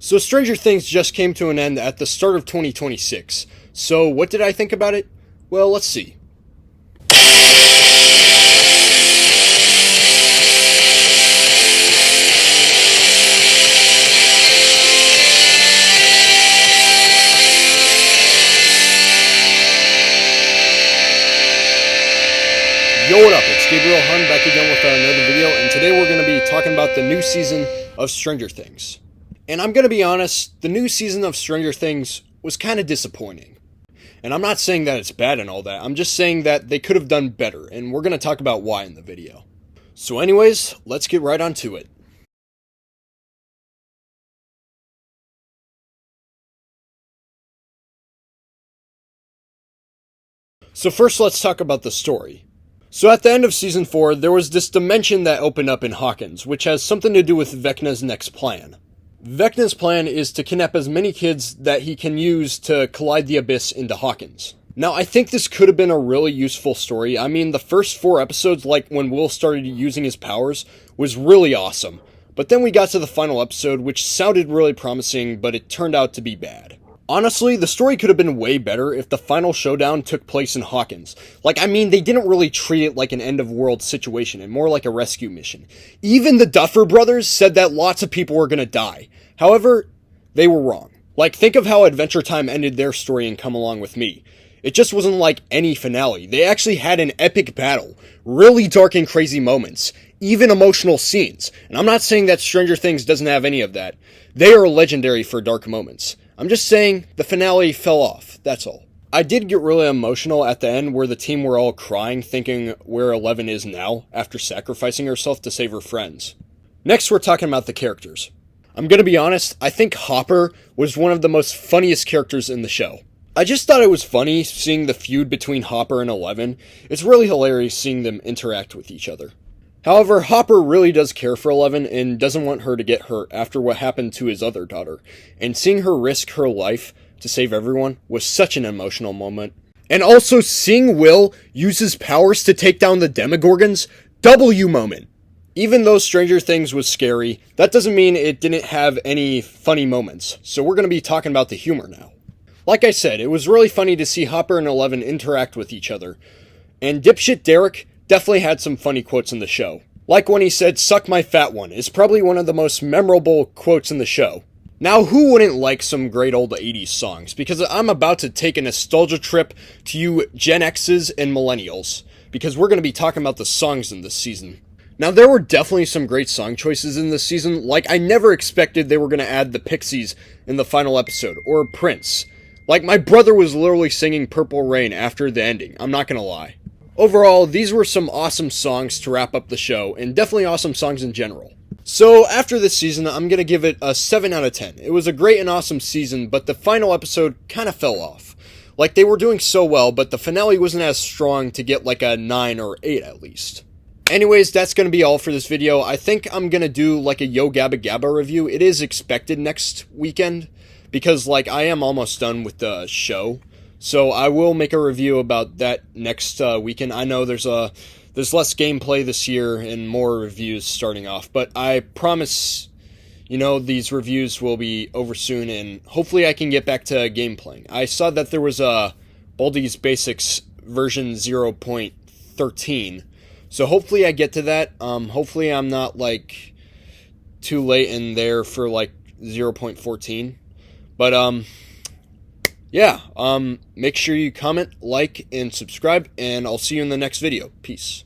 So Stranger Things just came to an end at the start of 2026. So what did I think about it? Well, let's see. Yo, what up? It's Gabriel Hund back again with another video, and today we're going to be talking about the new season of Stranger Things. And I'm going to be honest, the new season of Stranger Things was kind of disappointing. And I'm not saying that it's bad and all that, I'm just saying that they could have done better, and we're going to talk about why in the video. So anyways, let's get right on to it. So first let's talk about the story. So at the end of Season 4, there was this dimension that opened up in Hawkins, which has something to do with Vecna's next plan. Vecna's plan is to kidnap as many kids that he can use to collide the Abyss into Hawkins. Now, I think this could have been a really useful story. I mean, the first 4 episodes, like when Will started using his powers, was really awesome. But then we got to the final episode, which sounded really promising, but it turned out to be bad. Honestly, the story could have been way better if the final showdown took place in Hawkins. I mean, they didn't really treat it like an end-of-world situation, and more like a rescue mission. Even the Duffer Brothers said that lots of people were gonna die. However, they were wrong. Think of how Adventure Time ended their story in Come Along With Me. It just wasn't like any finale. They actually had an epic battle, really dark and crazy moments, even emotional scenes. And I'm not saying that Stranger Things doesn't have any of that. They are legendary for dark moments. I'm just saying the finale fell off, that's all. I did get really emotional at the end where the team were all crying thinking where Eleven is now after sacrificing herself to save her friends. Next we're talking about the characters. I'm gonna be honest, I think Hopper was one of the most funniest characters in the show. I just thought it was funny seeing the feud between Hopper and Eleven. It's really hilarious seeing them interact with each other. However, Hopper really does care for Eleven and doesn't want her to get hurt after what happened to his other daughter. And seeing her risk her life to save everyone was such an emotional moment. And also seeing Will use his powers to take down the Demogorgons, W moment. Even though Stranger Things was scary, that doesn't mean it didn't have any funny moments. So we're going to be talking about the humor now. Like I said, it was really funny to see Hopper and Eleven interact with each other. And dipshit Derek definitely had some funny quotes in the show. Like when he said, "Suck my fat one," is probably one of the most memorable quotes in the show. Now, who wouldn't like some great old 80s songs? Because I'm about to take a nostalgia trip to you Gen X's and Millennials. Because we're going to be talking about the songs in this season. Now, there were definitely some great song choices in this season. I never expected they were going to add the Pixies in the final episode, or Prince. My brother was literally singing Purple Rain after the ending, I'm not going to lie. Overall, these were some awesome songs to wrap up the show, and definitely awesome songs in general. So, after this season, I'm going to give it a 7 out of 10. It was a great and awesome season, but the final episode kind of fell off. They were doing so well, but the finale wasn't as strong to get a 9 or 8 at least. Anyways, that's going to be all for this video. I think I'm going to do a Yo Gabba Gabba review. It is expected next weekend, because I am almost done with the show. So I will make a review about that next weekend. I know there's less gameplay this year and more reviews starting off, but I promise, these reviews will be over soon, and hopefully I can get back to game playing. I saw that there was a Baldi's Basics version 0.13, so hopefully I get to that. Hopefully I'm not too late in there for 0.14, but yeah, make sure you comment, like, and subscribe, and I'll see you in the next video. Peace.